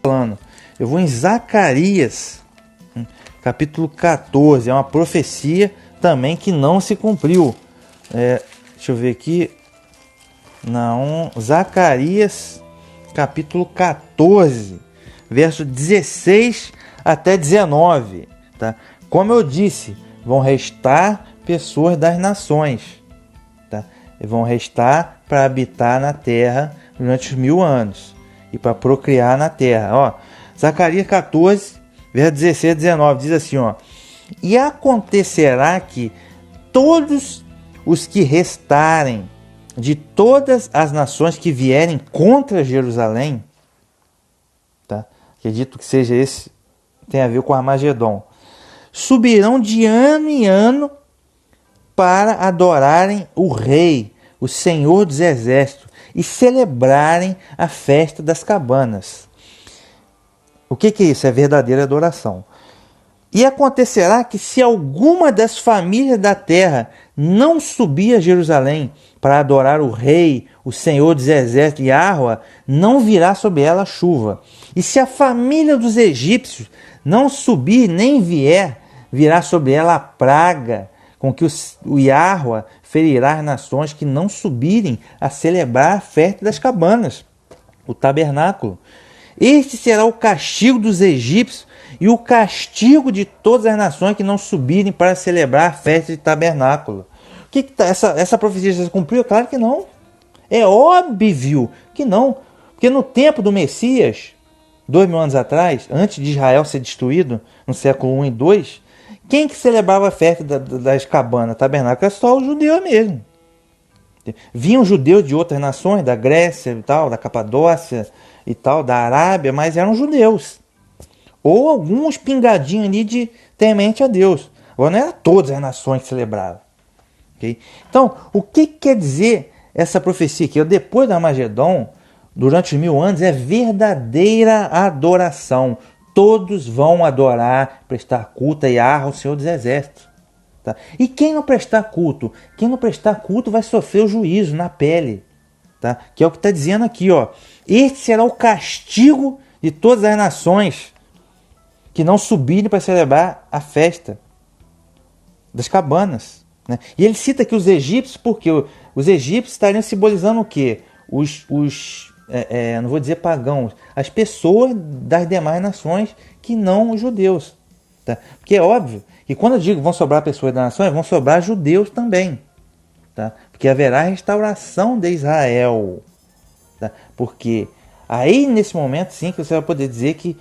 falando? Eu vou em Zacarias, capítulo 14. É uma profecia também que não se cumpriu. Deixa eu ver aqui. Não, Zacarias, capítulo 14, verso 16 até 19. Tá? Como eu disse, vão restar pessoas das nações. Tá? E vão restar para habitar na terra durante os 1000 anos. E para procriar na terra. Ó, Zacarias 14, verso 16 a 19, diz assim, ó: e acontecerá que todos os que restarem de todas as nações que vierem contra Jerusalém, tá? Acredito que seja esse, tem a ver com Armagedon, subirão de ano em ano para adorarem o Rei, o Senhor dos Exércitos, e celebrarem a festa das cabanas. O que é isso? É verdadeira adoração. E acontecerá que se alguma das famílias da terra não subir a Jerusalém para adorar o Rei, o Senhor dos Exércitos, Yahweh, não virá sobre ela chuva. E se a família dos egípcios não subir nem virá sobre ela a praga, com que o Yahweh ferirá as nações que não subirem a celebrar a festa das cabanas, o tabernáculo. Este será o castigo dos egípcios e o castigo de todas as nações que não subirem para celebrar a festa de tabernáculo. Essa profecia já se cumpriu? Claro que não. É óbvio que não. Porque no tempo do Messias, 2000 anos atrás, antes de Israel ser destruído, no século 1 e 2, quem que celebrava a festa das cabanas, tabernáculo? Era só os judeus mesmo. Vinham judeus de outras nações, da Grécia e tal, da Capadócia e tal, da Arábia, mas eram judeus. Ou alguns pingadinhos ali de temente a Deus. Agora não era todas as nações que celebravam. Okay? Então, o que quer dizer essa profecia aqui? Depois do Armagedon, durante os 1000 anos, é verdadeira adoração. Todos vão adorar, prestar culto a Yahweh, o Senhor dos Exércitos. Tá? E quem não prestar culto? Quem não prestar culto vai sofrer o juízo na pele. Tá? Que é o que está dizendo aqui. Ó. Este será o castigo de todas as nações que não subirem para celebrar a festa das cabanas. Né? E ele cita aqui os egípcios, porque os egípcios estariam simbolizando o quê? Não vou dizer pagãos, as pessoas das demais nações que não os judeus. Tá? Porque é óbvio que quando eu digo vão sobrar pessoas das nações, vão sobrar judeus também. Tá? Porque haverá restauração de Israel. Tá? Porque aí nesse momento sim que você vai poder dizer que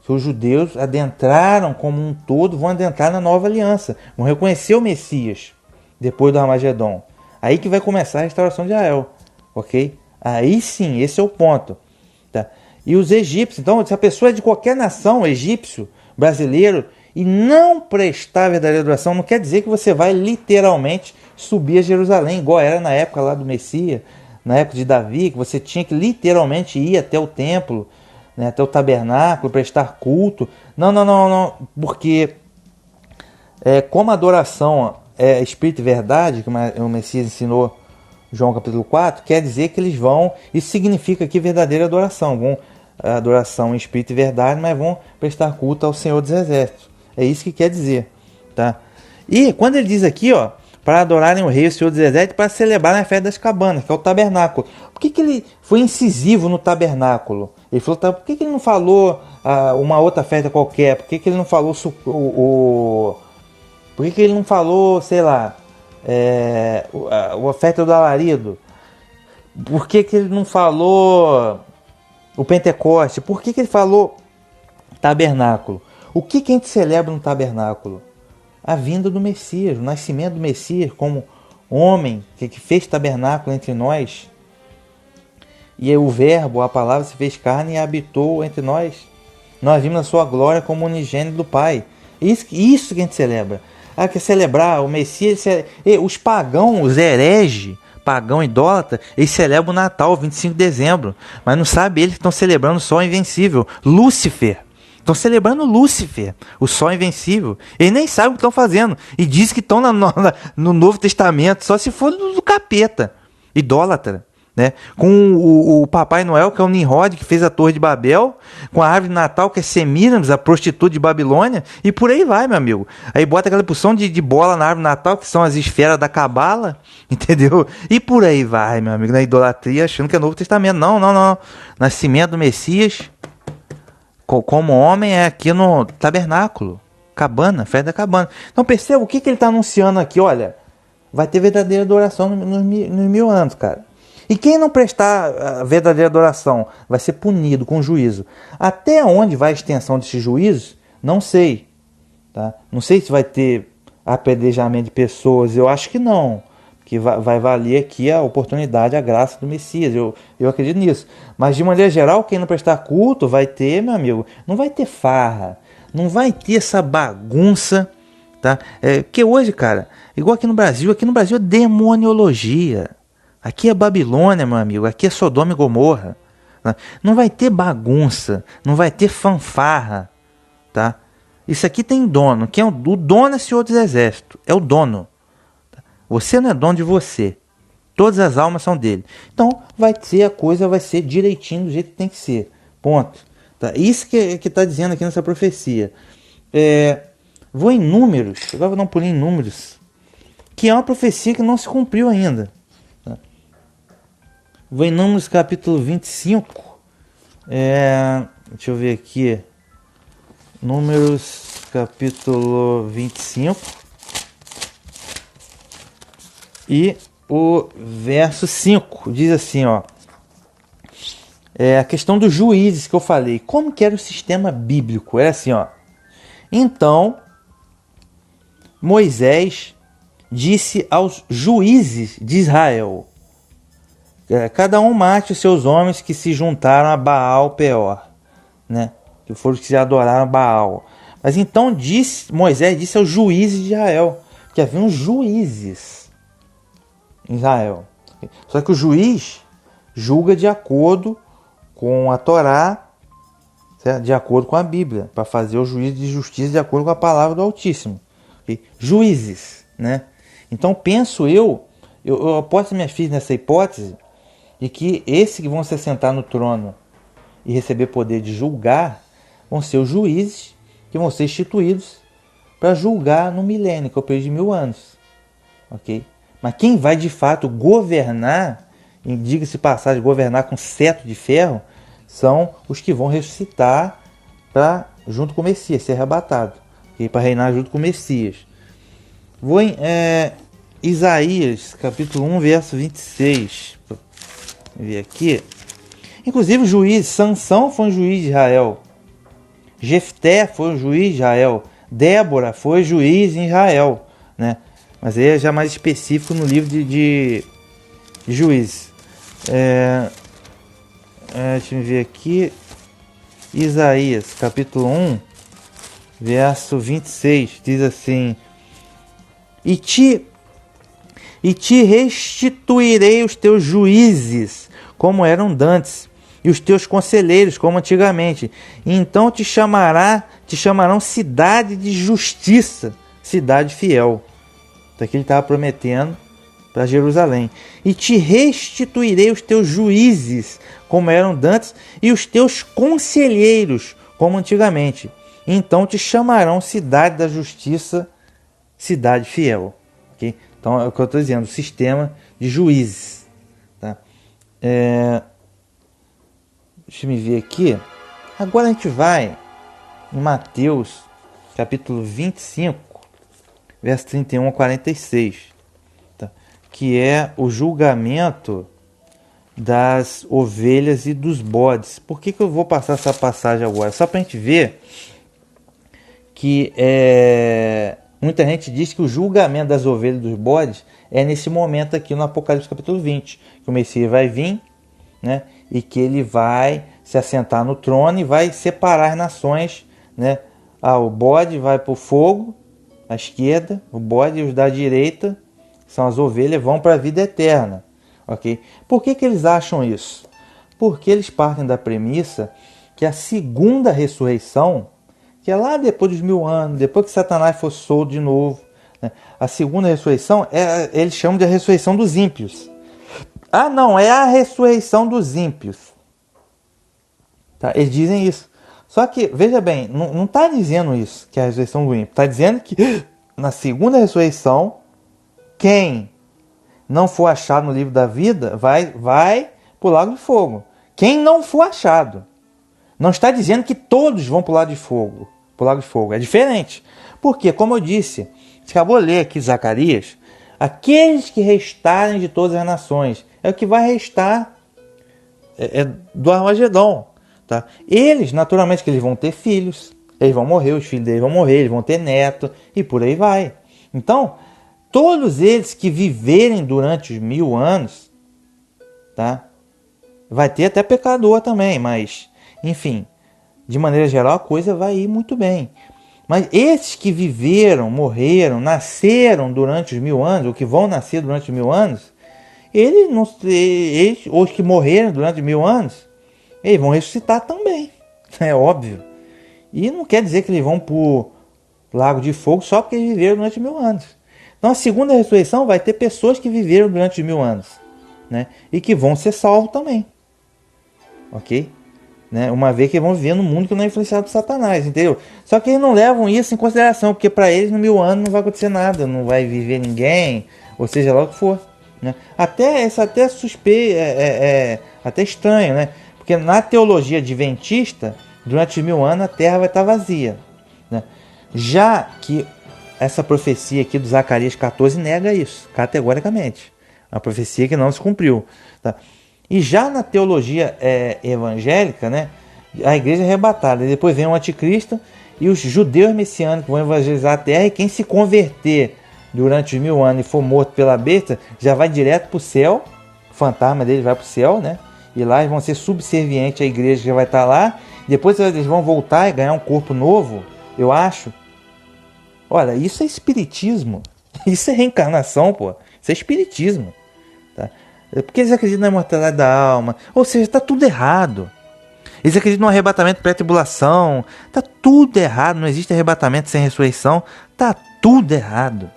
os judeus adentraram como um todo, vão adentrar na nova aliança, vão reconhecer o Messias depois do Armagedon. Aí que vai começar a restauração de Israel, ok? Aí sim, esse é o ponto. Tá? E os egípcios, então, se a pessoa é de qualquer nação, egípcio, brasileiro, e não prestar a verdadeira adoração, não quer dizer que você vai literalmente subir a Jerusalém, igual era na época lá do Messias, na época de Davi, que você tinha que literalmente ir até o templo, né, até o tabernáculo, prestar culto. Não, porque como a adoração é espírito e verdade, como o Messias ensinou João capítulo 4, quer dizer que eles vão, isso significa aqui verdadeira adoração, vão adoração em espírito e verdade, mas vão prestar culto ao Senhor dos Exércitos. É isso que quer dizer. Tá? E quando ele diz aqui, ó, para adorarem o Rei, o Senhor dos Exércitos, para celebrar a festa das cabanas, que é o tabernáculo. Por que ele foi incisivo no tabernáculo? Ele falou, por que ele não falou uma outra festa qualquer? Por que ele não falou por que ele não falou, sei lá, a festa do alarido? Por que ele não falou o Pentecoste? Por que ele falou tabernáculo? O que a gente celebra no tabernáculo? A vinda do Messias, o nascimento do Messias como homem que fez tabernáculo entre nós. E o verbo, a palavra, se fez carne e habitou entre nós. Nós vimos a sua glória como unigênito do Pai. Isso que a gente celebra. Quer celebrar o Messias. Os pagãos, os hereges, pagão idólatra, eles celebram o Natal, 25 de dezembro. Mas não sabe eles que estão celebrando o sol invencível, Lúcifer. Estão celebrando Lúcifer, o sol invencível. Eles nem sabem o que estão fazendo. E dizem que estão no Novo Testamento, só se for do capeta, idólatra. né? Com o Papai Noel, que é o Nimrod, que fez a Torre de Babel, com a árvore de Natal, que é Semiramis, a prostituta de Babilônia, e por aí vai, meu amigo. Aí bota aquela porção de bola na árvore de Natal, que são as esferas da Cabala, entendeu? E por aí vai, meu amigo, na idolatria, achando que é Novo Testamento. Não, não, não. Nascimento do Messias, como homem, é aqui no tabernáculo, cabana, festa da cabana. Então perceba o que ele está anunciando aqui, olha, vai ter verdadeira adoração nos 1000 anos, cara. E quem não prestar a verdadeira adoração vai ser punido com juízo. Até onde vai a extensão desses juízos? Não sei. Tá? Não sei se vai ter apedrejamento de pessoas. Eu acho que não. Que vai valer aqui a oportunidade, a graça do Messias. Eu acredito nisso. Mas de maneira geral, quem não prestar culto vai ter, meu amigo, não vai ter farra. Não vai ter essa bagunça. Tá? Porque hoje, cara, igual aqui no Brasil é demoniologia. Aqui é Babilônia, meu amigo. Aqui é Sodoma e Gomorra. Tá? Não vai ter bagunça. Não vai ter fanfarra. Tá? Isso aqui tem dono. Quem é o dono é o Senhor dos Exércitos. É o dono. Tá? Você não é dono de você. Todas as almas são dele. Então, a coisa vai ser direitinho do jeito que tem que ser. Ponto. Tá? Isso que está dizendo aqui nessa profecia. Vou em números. Agora vou dar um pulinho em números. Que é uma profecia que não se cumpriu ainda. Vou em Números capítulo 25. Deixa eu ver aqui. Números capítulo 25. E o verso 5 diz assim, ó. A questão dos juízes que eu falei. Como que era o sistema bíblico? Era assim, ó. Então, Moisés disse aos juízes de Israel: cada um mate os seus homens que se juntaram a Baal Peor, né? Que foram os que se adoraram Baal. Mas então Moisés disse aos juízes de Israel, que haviam juízes em Israel. Só que o juiz julga de acordo com a Torá, certo? De acordo com a Bíblia, para fazer o juízo de justiça de acordo com a palavra do Altíssimo. Okay? Juízes, né? Então penso eu aposto minhas filhas nessa hipótese, de que esses que vão se assentar no trono e receber poder de julgar vão ser os juízes que vão ser instituídos para julgar no milênio, que é o período de 1000 anos. Ok? Mas quem vai de fato governar, e diga-se passagem, governar com cetro de ferro, são os que vão ressuscitar junto com o Messias, ser arrebatado. Okay? Para reinar junto com o Messias. Vou em Isaías, capítulo 1, verso 26. Ver aqui. Inclusive o juiz Sansão foi um juiz de Israel. Jefté foi um juiz de Israel. Débora foi juiz em Israel, né? Mas aí é já mais específico no livro de Juízes. Deixa eu ver aqui. Isaías, capítulo 1, verso 26, diz assim: E te restituirei os teus juízes, como eram dantes, e os teus conselheiros, como antigamente. E então te chamarão cidade de justiça, cidade fiel. Daqui ele estava prometendo para Jerusalém. E te restituirei os teus juízes, como eram dantes, e os teus conselheiros, como antigamente. E então te chamarão cidade da justiça, cidade fiel. Okay? Então é o que eu estou dizendo, o sistema de juízes. Tá? Deixa eu me ver aqui. Agora a gente vai em Mateus, capítulo 25, verso 31 a 46. Tá? Que é o julgamento das ovelhas e dos bodes. Por que eu vou passar essa passagem agora? Só para a gente ver que muita gente diz que o julgamento das ovelhas e dos bodes é nesse momento aqui no Apocalipse capítulo 20, que o Messias vai vir, né, e que ele vai se assentar no trono e vai separar as nações, né? O bode vai para o fogo, à esquerda, o bode, e os da direita, que são as ovelhas, vão para a vida eterna. Okay? Por que eles acham isso? Porque eles partem da premissa que a segunda ressurreição, que é lá depois dos 1000 anos, depois que Satanás for solto de novo, né? A segunda ressurreição, eles chamam de a ressurreição dos ímpios. Ah, não, é a ressurreição dos ímpios. Tá? Eles dizem isso. Só que, veja bem, não está dizendo isso, que é a ressurreição do ímpio. Está dizendo que na segunda ressurreição, quem não for achado no livro da vida vai para o lago de fogo. Quem não for achado. Não está dizendo que todos vão para o lago de fogo. Pro lago de fogo. É diferente. Porque, como eu disse, você acabou de ler aqui Zacarias, aqueles que restarem de todas as nações, é o que vai restar do Armagedon. Tá? Eles, naturalmente, que eles vão ter filhos, eles vão morrer, os filhos deles vão morrer, eles vão ter neto, e por aí vai. Então, todos eles que viverem durante os 1000 anos, tá? Vai ter até pecador também, mas, enfim, de maneira geral a coisa vai ir muito bem. Mas esses que viveram, morreram, nasceram durante os 1000 anos, ou que vão nascer durante os 1000 anos, eles, os que morreram durante 1000 anos, eles vão ressuscitar também, é óbvio. E não quer dizer que eles vão para o lago de fogo só porque eles viveram durante 1000 anos. Então a segunda ressurreição vai ter pessoas que viveram durante os 1000 anos, né? E que vão ser salvos também. Ok? Né? Uma vez que vão viver num mundo que não é influenciado por Satanás, entendeu? Só que eles não levam isso em consideração, porque para eles no 1000 anos não vai acontecer nada, não vai viver ninguém, ou seja lá o que for. Né? Isso até é suspeito, até estranho, né? Porque na teologia adventista, durante os 1000 anos a terra vai estar vazia. Né? Já que essa profecia aqui do Zacarias 14 nega isso, categoricamente. Uma profecia que não se cumpriu. Tá? E já na teologia evangélica, né, a igreja é arrebatada. E depois vem o anticristo e os judeus messiânicos vão evangelizar a terra. E quem se converter durante os 1000 anos e for morto pela besta, já vai direto para o céu. O fantasma dele vai para o céu, né? E lá eles vão ser subservientes à igreja que já vai estar lá. Depois eles vão voltar e ganhar um corpo novo, eu acho. Olha, isso é espiritismo. Isso é reencarnação, pô. Isso é espiritismo. Tá? Porque eles acreditam na imortalidade da alma. Ou seja, está tudo errado. Eles acreditam no arrebatamento pré-tribulação. Está tudo errado. Não existe arrebatamento sem ressurreição. Está tudo errado.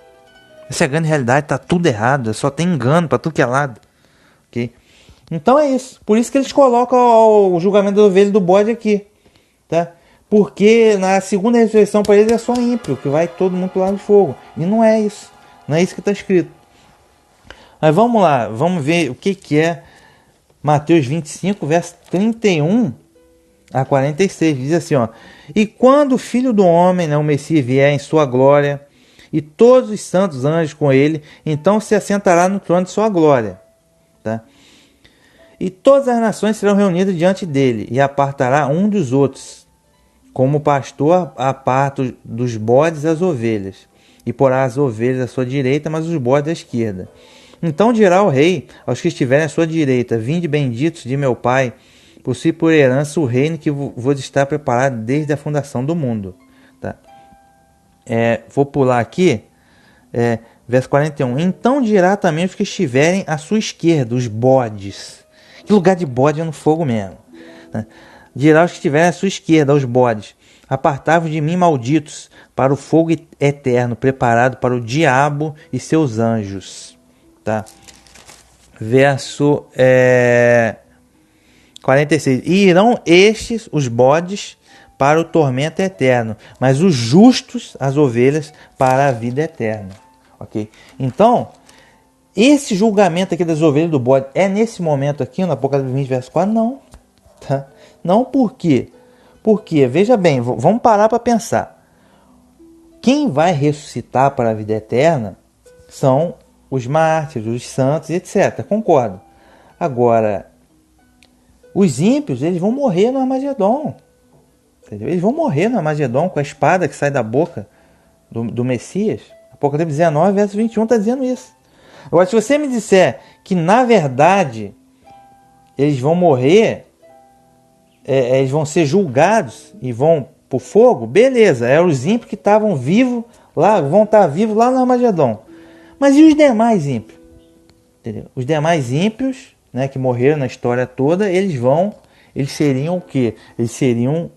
Essa é a grande realidade. Está tudo errado. Só tem engano para tudo que é lado. Okay? Então é isso. Por isso que eles colocam o julgamento do ovelha e do bode aqui. Tá? Porque na segunda ressurreição para eles é só ímpio, que vai todo mundo para o lago de fogo. E não é isso. Não é isso que está escrito. Mas vamos lá, vamos ver o que é Mateus 25, verso 31 a 46. Diz assim, ó: E quando o Filho do Homem, né, o Messias, vier em sua glória, e todos os santos anjos com ele, então se assentará no trono de sua glória. Tá? E todas as nações serão reunidas diante dele, e apartará um dos outros, como o pastor aparta dos bodes as ovelhas, e porá as ovelhas à sua direita, mas os bodes à esquerda. Então dirá o rei aos que estiverem à sua direita: Vinde benditos de meu Pai, possuí por herança o reino que vos está preparado desde a fundação do mundo. Tá? Vou pular aqui, verso 41. Então dirá também os que estiverem à sua esquerda, os bodes. Que lugar de bode é no fogo mesmo. Tá? Dirá os que estiverem à sua esquerda, aos bodes: Apartai-vos de mim, malditos, para o fogo eterno, preparado para o diabo e seus anjos. Tá? Verso 46. E irão estes, os bodes, para o tormento eterno, mas os justos, as ovelhas, para a vida eterna. Ok? Então, esse julgamento aqui das ovelhas do bode é nesse momento aqui, no Apocalipse 20, verso 4? Não. Tá? Não, por quê? Porque, veja bem, vamos parar para pensar. Quem vai ressuscitar para a vida eterna são os mártires, os santos, etc. Concordo. Agora, os ímpios, eles vão morrer no Armagedon. Entendeu? Eles vão morrer no Armagedon com a espada que sai da boca do Messias. Apocalipse 19, verso 21 está dizendo isso. Agora, se você me disser que, na verdade, eles vão morrer, eles vão ser julgados e vão para o fogo, beleza. É os ímpios que estavam vivos lá, vão estar vivos lá no Armagedon. Mas e os demais ímpios? Entendeu? Os demais ímpios, né, que morreram na história toda, eles seriam o quê? Eles seriam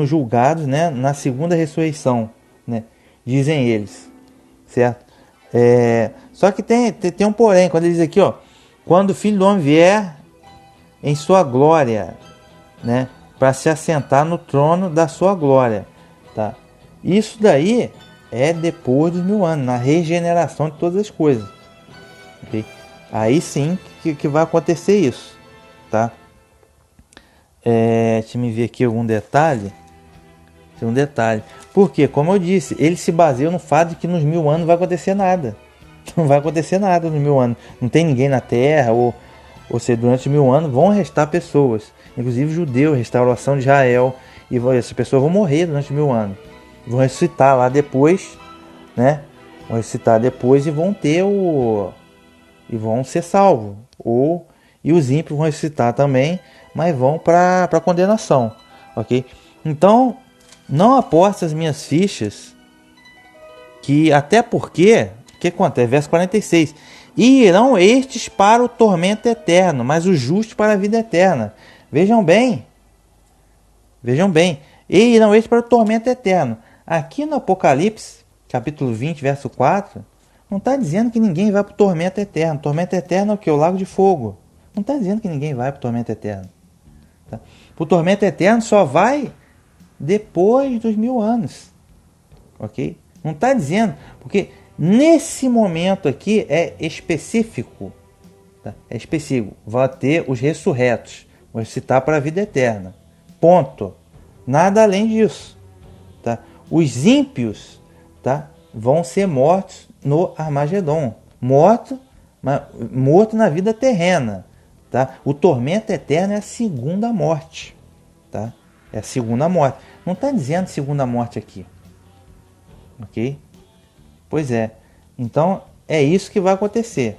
julgados, né, na segunda ressurreição, né? Dizem eles, certo? Só que tem um porém, quando ele diz aqui, ó, quando o Filho do Homem vier em sua glória, né, para se assentar no trono da sua glória, tá? Isso daí é depois dos 1000 anos, na regeneração de todas as coisas, okay? Aí sim que vai acontecer isso, tá? Deixa eu ver aqui algum detalhe. Porque, como eu disse, ele se baseia no fato de que nos 1000 anos não vai acontecer nada. Não vai acontecer nada nos 1000 anos. Não tem ninguém na Terra, ou seja, durante os 1000 anos vão restar pessoas, inclusive judeus, restauração de Israel, e essas pessoas vão morrer durante os 1000 anos. Vão ressuscitar lá depois, né? Vão ressuscitar depois e vão ter e vão ser salvos. E os ímpios vão ressuscitar também, mas vão para a condenação, ok? Então, não aposte as minhas fichas, que até porque, o que acontece? Verso 46, e irão estes para o tormento eterno, mas os justos para a vida eterna. Vejam bem, e irão estes para o tormento eterno. Aqui no Apocalipse, capítulo 20, verso 4, não está dizendo que ninguém vai para o tormento eterno. Tormento eterno é o que? O lago de fogo. Não está dizendo que ninguém vai para o tormento eterno. Tá? O tormento eterno só vai depois dos 1000 anos. Ok? Não está dizendo, porque nesse momento aqui é específico. Tá? É específico. Vai ter os ressurretos. Vou ressuscitar para a vida eterna. Ponto. Nada além disso. Tá? Os ímpios, tá, vão ser mortos no Armagedon. Morto na vida terrena. Tá? O tormento eterno é a segunda morte. Tá? É a segunda morte. Não está dizendo segunda morte aqui. Ok? Pois é. Então, é isso que vai acontecer.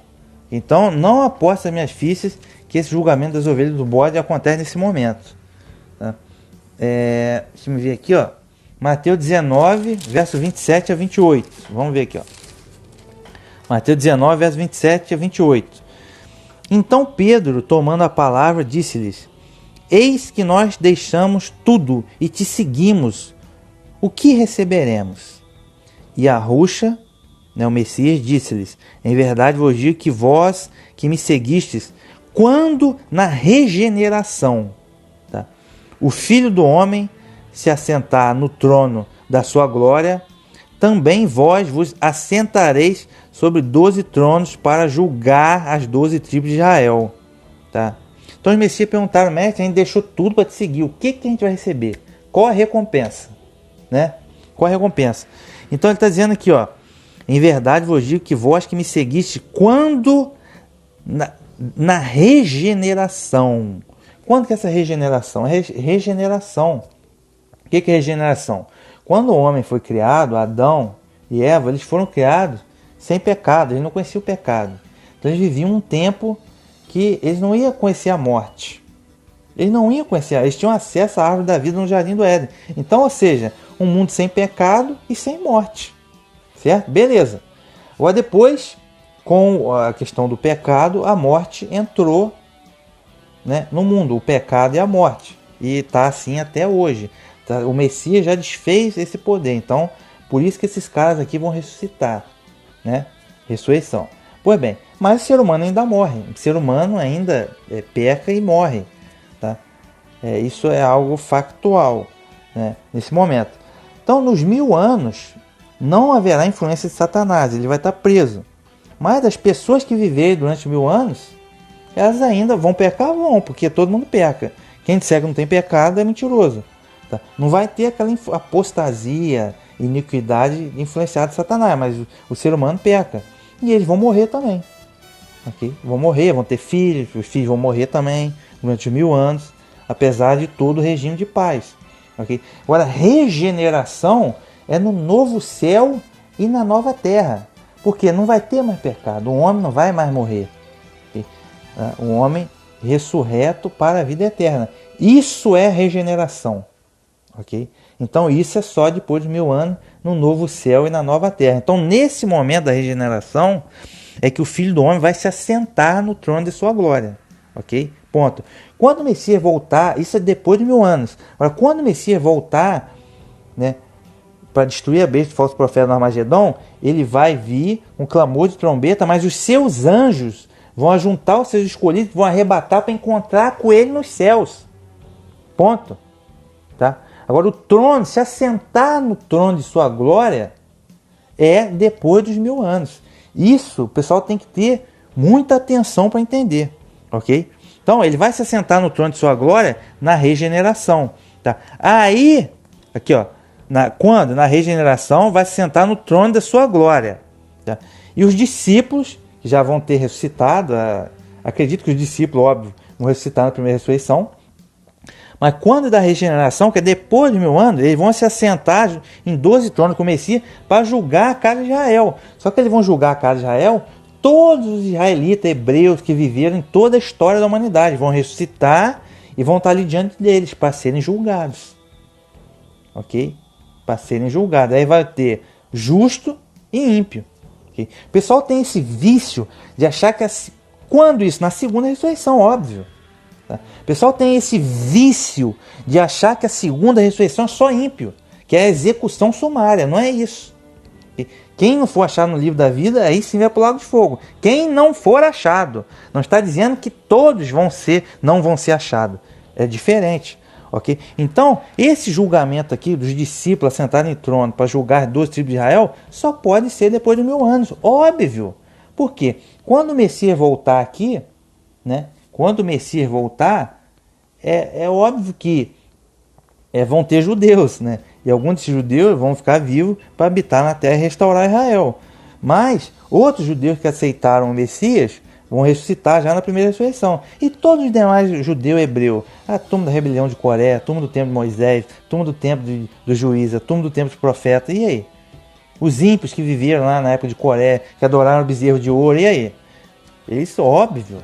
Então, não aposte as minhas fichas que esse julgamento das ovelhas do bode acontece nesse momento. Tá? Deixa eu ver aqui, ó. Mateus 19, verso 27 a 28. Vamos ver aqui, ó. Mateus 19, verso 27 a 28. Então Pedro, tomando a palavra, disse-lhes: eis que nós deixamos tudo e te seguimos. O que receberemos? E a Ruxa, né, o Messias, disse-lhes: em verdade vos digo que vós que me seguistes, quando na regeneração, tá, o Filho do Homem se assentar no trono da sua glória, também vós vos assentareis sobre 12 tronos para julgar as 12 tribos de Israel. Tá? Então os Messias perguntaram: mestre, a gente deixou tudo para te seguir, o que a gente vai receber? Qual a recompensa? Né? Qual a recompensa? Então ele está dizendo aqui, ó, em verdade vos digo que vós que me seguiste, quando na regeneração. Quando que é essa regeneração? É regeneração. O que é regeneração? Quando o homem foi criado, Adão e Eva, eles foram criados sem pecado, eles não conheciam o pecado. Então eles viviam um tempo que eles não iam conhecer a morte. Eles tinham acesso à árvore da vida no jardim do Éden. Então, ou seja, um mundo sem pecado e sem morte. Certo? Beleza. Agora depois, com a questão do pecado, a morte entrou, né, no mundo, o pecado e a morte. E está assim até hoje. O Messias já desfez esse poder. Então, por isso que esses caras aqui vão ressuscitar. Né? Ressurreição. Pois bem, mas o ser humano ainda morre. O ser humano ainda peca e morre. Tá? Isso é algo factual, né, nesse momento. Então, nos 1000 anos, não haverá influência de Satanás. Ele vai estar preso. Mas as pessoas que viverem durante 1000 anos, elas ainda vão pecar? Vão, porque todo mundo peca. Quem disser que não tem pecado é mentiroso. Tá? Não vai ter aquela apostasia, iniquidade influenciada de Satanás, mas o ser humano peca. E eles vão morrer também. Okay? Vão morrer, vão ter filhos, os filhos vão morrer também durante os 1000 anos, apesar de todo o regime de paz. Okay? Agora, regeneração é no novo céu e na nova terra, porque não vai ter mais pecado, o homem não vai mais morrer. Okay? O homem ressurreto para a vida eterna. Isso é regeneração. Okay? Então isso é só depois de 1000 anos no novo céu e na nova terra. Então nesse momento da regeneração é que o Filho do Homem vai se assentar no trono de sua glória. Ok? Ponto. Quando o Messias voltar, isso é depois de 1000 anos. Agora, quando o Messias voltar, né, para destruir a besta do falso profeta no Armagedon, ele vai vir um clamor de trombeta, mas os seus anjos vão ajuntar os seus escolhidos, vão arrebatar para encontrar com ele nos céus. Ponto. Tá? Agora o trono, se assentar no trono de sua glória, é depois dos 1000 anos. Isso o pessoal tem que ter muita atenção para entender. Ok? Então ele vai se assentar no trono de sua glória na regeneração. Tá? Aí, aqui ó, quando? Na regeneração vai se sentar no trono da sua glória. Tá? E os discípulos que já vão ter ressuscitado, acredito que os discípulos, óbvio, vão ressuscitar na primeira ressurreição. Mas quando da regeneração, que é depois de 1000 anos, eles vão se assentar em 12 tronos com o Messias para julgar a casa de Israel. Só que eles vão julgar a casa de Israel, todos os israelitas, hebreus que viveram em toda a história da humanidade vão ressuscitar e vão estar ali diante deles para serem julgados. Ok? Para serem julgados. Aí vai ter justo e ímpio. Okay? O pessoal tem esse vício de achar que quando isso? Na segunda ressurreição, óbvio. Tá? O pessoal tem esse vício de achar que a segunda ressurreição é só ímpio, que é a execução sumária. Não é isso. Quem não for achado no livro da vida, aí sim vai para o lago de fogo. Quem não for achado, não está dizendo que todos não vão ser achados. É diferente. Okay? Então, esse julgamento aqui dos discípulos assentados em trono para julgar 12 tribos de Israel só pode ser depois de 1000 anos. Óbvio. Por quê? Quando o Messias voltar aqui, né? Quando o Messias voltar, é óbvio que vão ter judeus, né? E alguns desses judeus vão ficar vivos para habitar na terra e restaurar Israel. Mas outros judeus que aceitaram o Messias vão ressuscitar já na primeira ressurreição. E todos os demais judeus hebreus, a turma da rebelião de Coré, a turma do tempo de Moisés, a turma do tempo do juiz, a turma do tempo dos profetas, e aí? Os ímpios que viveram lá na época de Coré, que adoraram o bezerro de ouro, e aí? Isso é óbvio.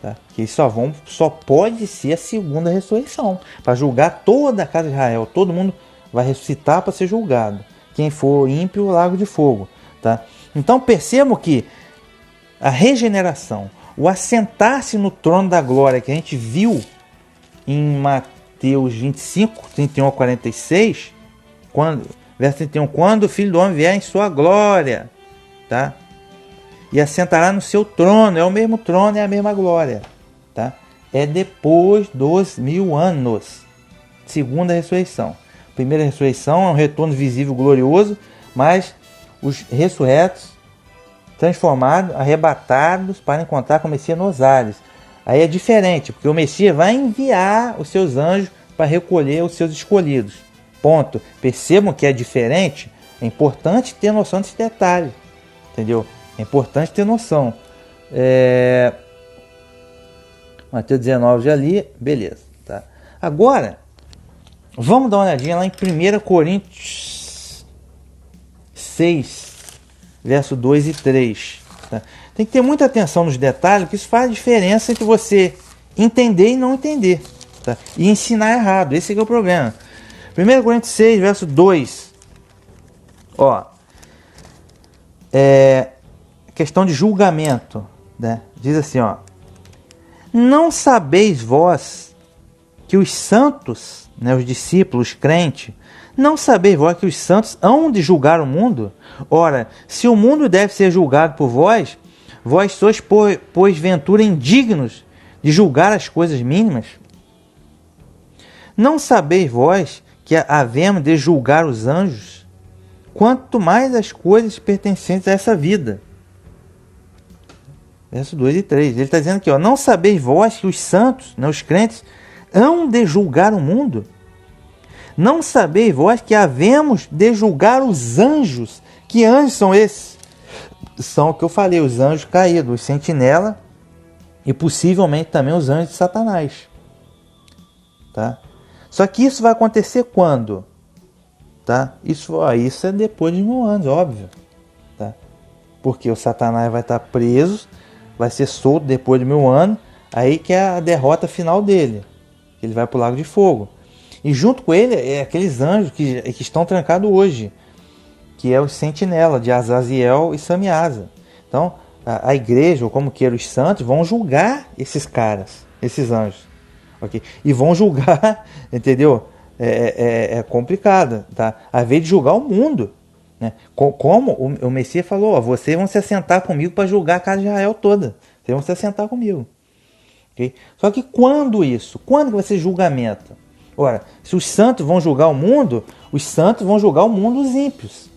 Tá? Que só pode ser a segunda ressurreição para julgar toda a casa de Israel. Todo mundo vai ressuscitar para ser julgado. Quem for ímpio, o lago de fogo. Tá? Então percebam que a regeneração, o assentar-se no trono da glória que a gente viu em Mateus 25, 31 a 46, verso 31, quando o Filho do Homem vier em sua glória, tá? E assentará no seu trono, é o mesmo trono, é a mesma glória, tá? É depois dos 1000 anos, segunda ressurreição. Primeira ressurreição é um retorno visível glorioso, mas os ressurretos, transformados, arrebatados para encontrar com o Messias nos ares. Aí é diferente, porque o Messias vai enviar os seus anjos para recolher os seus escolhidos. Ponto. Percebam que é diferente, é importante ter noção desse detalhe, entendeu? É importante ter noção. Mateus 19 já li, beleza. Tá? Agora, vamos dar uma olhadinha lá em 1 Coríntios 6, verso 2 e 3. Tá? Tem que ter muita atenção nos detalhes, porque isso faz diferença entre você entender e não entender. Tá? E ensinar errado, esse é o problema. 1 Coríntios 6, verso 2. Ó, questão de julgamento, né? Diz assim, ó: não sabeis vós que os santos, né, os discípulos, os crentes, não sabeis vós que os santos hão de julgar o mundo? Ora, se o mundo deve ser julgado por vós, vós sois, pois ventura, indignos de julgar as coisas mínimas? Não sabeis vós que havemos de julgar os anjos? Quanto mais as coisas pertencentes a essa vida. Verso 2 e 3. Ele está dizendo aqui, ó: não sabeis vós que os santos, né, os crentes, hão de julgar o mundo? Não sabeis vós que havemos de julgar os anjos? Que anjos são esses? São o que eu falei, os anjos caídos, os sentinelas e possivelmente também os anjos de Satanás. Tá? Só que isso vai acontecer quando? Tá? Isso é depois de 1000 anos, óbvio. Tá? Porque o Satanás vai estar preso, vai ser solto depois de 1000 anos, aí que é a derrota final dele. Ele vai para o lago de fogo. E junto com ele é aqueles anjos que estão trancados hoje, que é os sentinelas de Azaziel e Samiasa. Então, a igreja, ou como queira, os santos, vão julgar esses caras, esses anjos. Okay? E vão julgar, entendeu? É complicado, tá? A vez de julgar o mundo. Né? Como o Messias falou, ó, vocês vão se assentar comigo para julgar a casa de Israel toda. Vocês vão se assentar comigo. Okay? Só que quando isso? Quando que vai ser julgamento? Ora, se os santos vão julgar o mundo, os santos vão julgar o mundo os ímpios.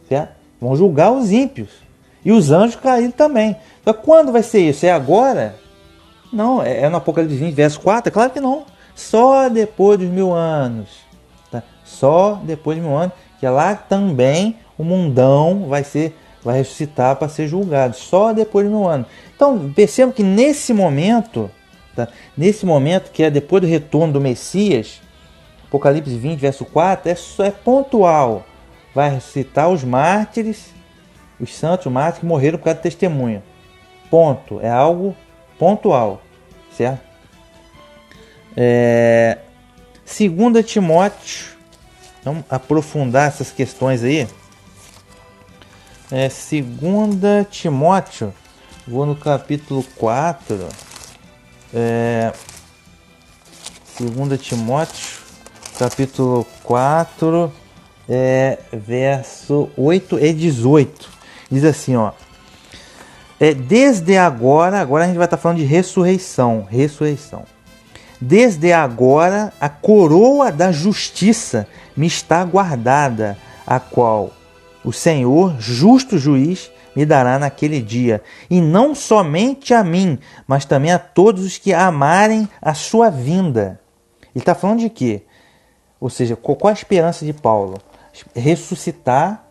Certo? Vão julgar os ímpios. E os anjos caíram também. Então quando vai ser isso? É agora? Não, é no Apocalipse 20, verso 4? É claro que não. Só depois dos 1000 anos. Tá? Só depois de 1000 anos. Que lá também o mundão vai ressuscitar para ser julgado. Só depois de 1000 anos. Então percebam que nesse momento, tá? Nesse momento que é depois do retorno do Messias, Apocalipse 20, verso 4, é pontual. Vai ressuscitar os mártires, os santos mártires que morreram por causa do testemunho. Ponto. É algo pontual. Certo? 2 Timóteo. Vamos aprofundar essas questões aí. 2 Timóteo. Vou no capítulo 4. 2 Timóteo. Capítulo 4. Verso 8 e 18. Diz assim, ó. Desde agora a gente vai estar falando de ressurreição. Desde agora a coroa da justiça me está guardada, a qual o Senhor, justo juiz, me dará naquele dia. E não somente a mim, mas também a todos os que amarem a sua vinda. Ele está falando de quê? Ou seja, qual a esperança de Paulo? Ressuscitar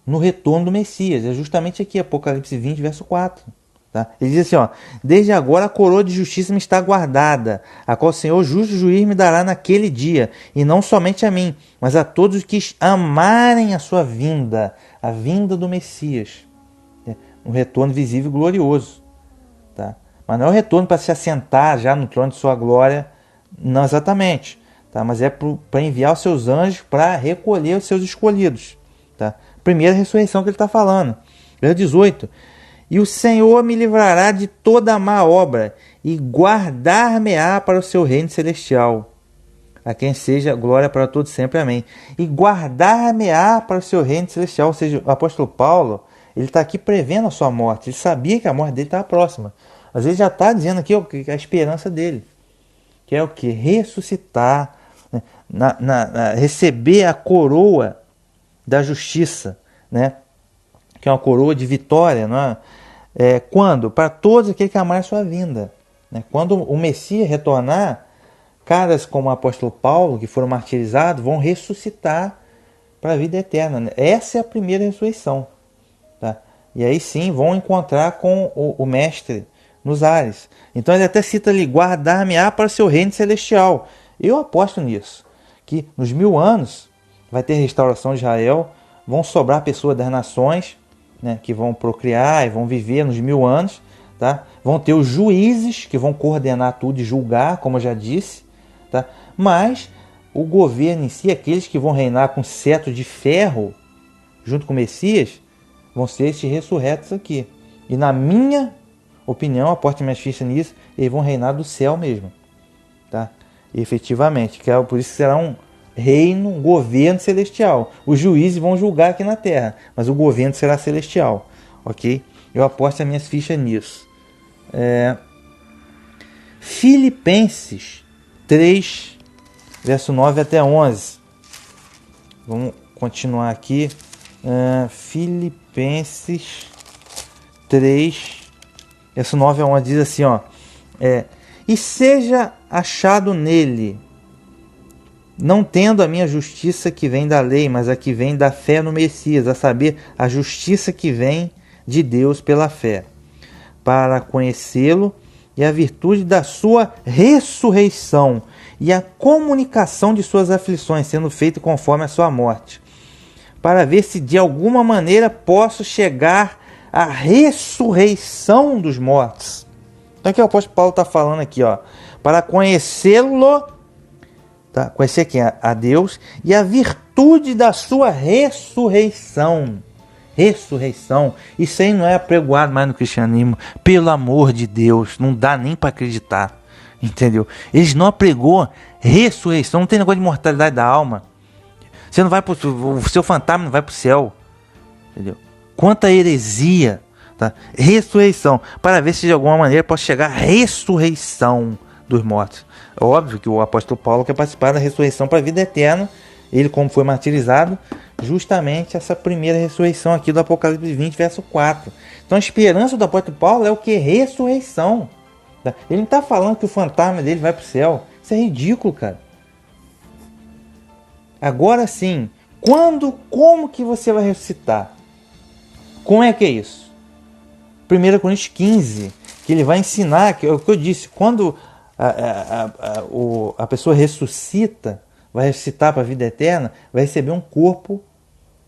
no retorno do Messias. É justamente aqui, Apocalipse 20, verso 4. Tá? Ele diz assim, ó, desde agora a coroa de justiça me está guardada, a qual o Senhor justo juiz me dará naquele dia, e não somente a mim, mas a todos os que amarem a sua vinda, a vinda do Messias. Um retorno visível e glorioso. Tá? Mas não é o retorno para se assentar já no trono de sua glória, não exatamente. Tá? Mas é para enviar os seus anjos para recolher os seus escolhidos. Tá? Primeira ressurreição que ele está falando. Verso 18. E o Senhor me livrará de toda má obra e guardar-me-á para o seu reino celestial. A quem seja glória para todos sempre. Amém. E guardar-me-á para o seu reino celestial. Ou seja, o apóstolo Paulo, ele está aqui prevendo a sua morte. Ele sabia que a morte dele estava próxima. Às vezes já está dizendo aqui a esperança dele. Que é o que? Ressuscitar. Receber a coroa da justiça, né? Que é uma coroa de vitória, não é? Quando? Para todos aqueles que amarem a sua vinda. Né? Quando o Messias retornar, caras como o apóstolo Paulo, que foram martirizados, vão ressuscitar para a vida eterna. Né? Essa é a primeira ressurreição. Tá? E aí sim vão encontrar com o Mestre nos ares. Então ele até cita ali, guardar-me-á para o seu reino celestial. Eu aposto nisso, que nos 1000 anos vai ter restauração de Israel, vão sobrar pessoas das nações, né, que vão procriar e vão viver nos 1000 anos, tá? Vão ter os juízes que vão coordenar tudo e julgar, como eu já disse, tá? Mas o governo em si, aqueles que vão reinar com cetro de ferro, junto com o Messias, vão ser esses ressurretos aqui. E na minha opinião, aposto minhas fichas nisso, eles vão reinar do céu mesmo, tá? Efetivamente, que é por isso que será um reino, um governo celestial. Os juízes vão julgar aqui na terra, mas o governo será celestial, ok? Eu aposto as minhas fichas nisso. Filipenses 3, verso 9 até 11. Vamos continuar aqui. Filipenses 3, verso 9 a 11 diz assim, ó. E seja achado nele, não tendo a minha justiça que vem da lei, mas a que vem da fé no Messias, a saber, a justiça que vem de Deus pela fé, para conhecê-lo e a virtude da sua ressurreição e a comunicação de suas aflições, sendo feito conforme a sua morte, para ver se de alguma maneira posso chegar à ressurreição dos mortos. Então aqui o apóstolo Paulo está falando aqui, ó, para conhecê-lo, tá? Conhecer quem? A Deus, e a virtude da sua ressurreição. Ressurreição. Isso aí não é apregoado mais no cristianismo. Pelo amor de Deus, não dá nem para acreditar. Entendeu? Eles não apregou ressurreição, não tem negócio de mortalidade da alma. O seu fantasma não vai para o céu. Entendeu? Quanta heresia Tá? Ressurreição, para ver se de alguma maneira pode chegar a ressurreição dos mortos. Óbvio que o apóstolo Paulo quer participar da ressurreição para a vida eterna. Ele, como foi martirizado, justamente essa primeira ressurreição aqui do Apocalipse 20, verso 4. Então a esperança do apóstolo Paulo é o que? Ressurreição. Tá? Ele não está falando que o fantasma dele vai para o céu. Isso é ridículo, cara. Agora sim, como que você vai ressuscitar? Como é que é isso? 1 Coríntios 15, que ele vai ensinar, que é o que eu disse, quando a pessoa ressuscita, vai ressuscitar para a vida eterna, vai receber um corpo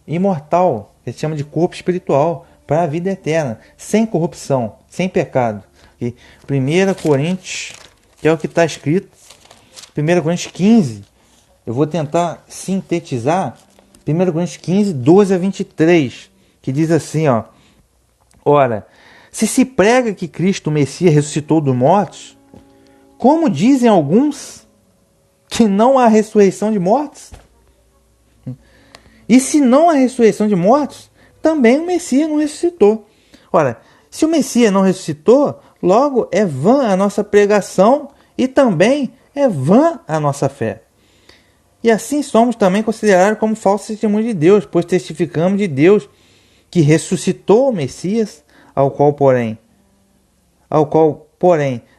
imortal, que se chama de corpo espiritual, para a vida eterna, sem corrupção, sem pecado. E 1 Coríntios, que é o que está escrito, 1 Coríntios 15, eu vou tentar sintetizar, 1 Coríntios 15, 12 a 23, que diz assim, ó, ora, se prega que Cristo, o Messias, ressuscitou dos mortos, como dizem alguns que não há ressurreição de mortos? E se não há ressurreição de mortos, também o Messias não ressuscitou. Ora, se o Messias não ressuscitou, logo é vã a nossa pregação e também é vã a nossa fé. E assim somos também considerados como falsos testemunhos de Deus, pois testificamos de Deus que ressuscitou o Messias, ao qual, porém,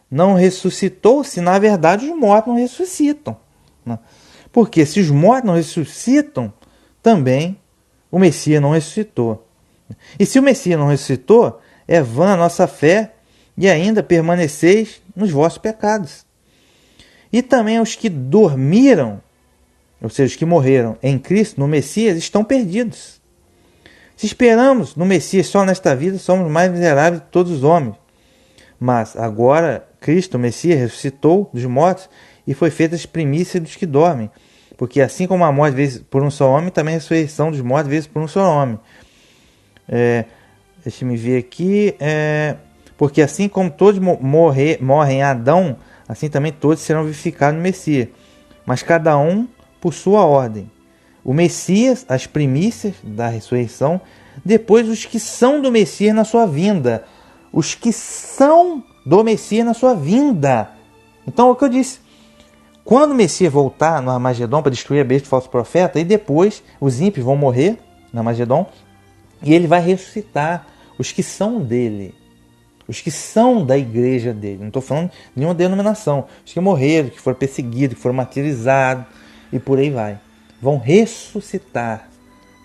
não ressuscitou, se na verdade os mortos não ressuscitam. Porque se os mortos não ressuscitam, também o Messias não ressuscitou. E se o Messias não ressuscitou, é vã a nossa fé e ainda permaneceis nos vossos pecados. E também os que dormiram, ou seja, os que morreram em Cristo, no Messias, estão perdidos. Se esperamos no Messias só nesta vida, somos mais miseráveis de todos os homens. Mas agora Cristo, o Messias, ressuscitou dos mortos e foi feita as primícias dos que dormem. Porque assim como a morte vezes por um só homem, também a ressurreição dos mortos vezes por um só homem. Deixa eu me ver aqui. Porque assim como todos morrem em Adão, assim também todos serão vivificados no Messias. Mas cada um por sua ordem. O Messias, as primícias da ressurreição, depois os que são do Messias na sua vinda. Os que são do Messias na sua vinda. Então, é o que eu disse. Quando o Messias voltar no Armagedon para destruir a besta do falso profeta, e depois os ímpios vão morrer no Armagedon, e ele vai ressuscitar os que são dele. Os que são da igreja dele. Não estou falando de nenhuma denominação. Os que morreram, que foram perseguidos, que foram martirizados, e por aí vai. Vão ressuscitar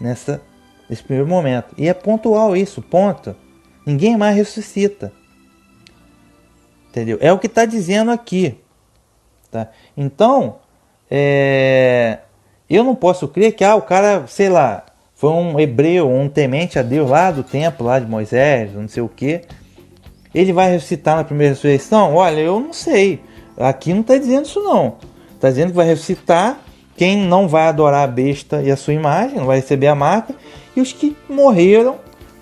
nesse primeiro momento. E é pontual isso, ponto. Ninguém mais ressuscita. Entendeu? É o que está dizendo aqui. Tá? Então, eu não posso crer que o cara, sei lá, foi um hebreu, um temente a Deus lá do templo lá de Moisés, não sei o que. Ele vai ressuscitar na primeira ressurreição? Olha, eu não sei. Aqui não está dizendo isso não. Está dizendo que vai ressuscitar quem não vai adorar a besta e a sua imagem, não vai receber a marca, e os que morreram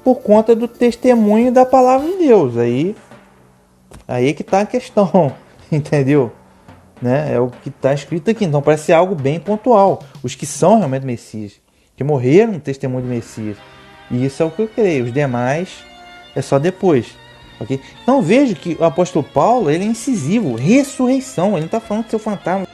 por conta do testemunho da palavra de Deus. Aí que está a questão, entendeu? Né? É o que está escrito aqui. Então parece ser algo bem pontual. Os que são realmente Messias, que morreram no testemunho do Messias. E isso é o que eu creio. Os demais é só depois. Okay? Então vejo que o apóstolo Paulo ele é incisivo. Ressurreição. Ele não está falando que seu fantasma